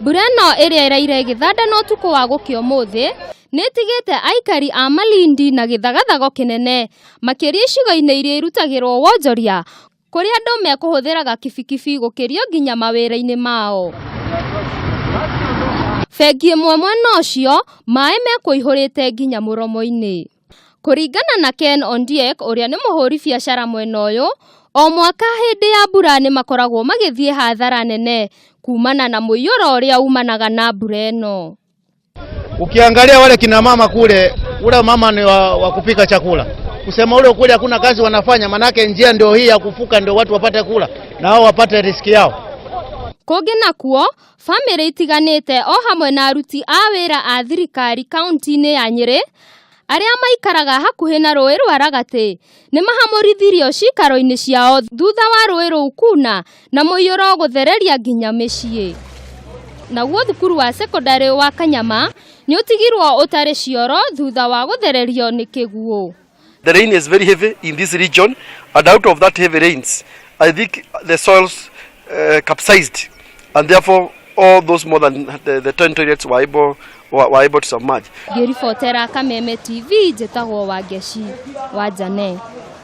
Mbura ĩno ĩrĩa ĩraire gĩthandano ũtukũ wa gũkĩa ũmũthĩ nĩtigĩte aikari a Malindi na gĩthagathago kĩnene makĩria icigo-inĩ iria irutagĩrwo wonjoria kũrĩa andũ mekũhũthĩraga kibikibi gũkĩrio nginya mawĩra-inĩ mao. Bengi ĩmwe mwena ũcio maai mekũihũrĩte nginya mũromo-inĩ. Kũringana na Ken Ondiek ũrĩa nĩ mũhũri biacara mwena ũyũ, o mwaka hĩndĩ ya mbura nĩ makoragwo magĩthiĩ hathara nene kumana na mũiyũro ũrĩa umanaga na mbura ĩno. Ukiangalia wale kina mama kule, ule mama ni wa kupika chakula. Kusema ule kule hakuna kazi wanafanya, manake njia ndio hii ya kufuka ndio watu wapate kula na hao wapate riski yao. Kũngĩ nakuo, famĩlĩ itiganite o hamwe na aruti a wĩra a thirikari kaunti-ini ya Nyeri arĩa maikaraga hakuhĩ na rũĩ rwa Ragati nĩ mahamũrithirio cikaro-inĩ ciao thutha wa rũĩ rũu kuna na mũiyũro guthereria nginya micii. Naguo thukuru wa secondary wa Kanyama nĩ ũtigirwo ũtarĩ cioro thutha wa guthererio nĩ kĩguũ. The rain is very heavy in this region, and out of that heavy rains, I think the soils capsized, and therefore all those more than the 10 toilets were able to submerge. Ngĩribotera Kameme TV njĩtagwo Wangechi Njane.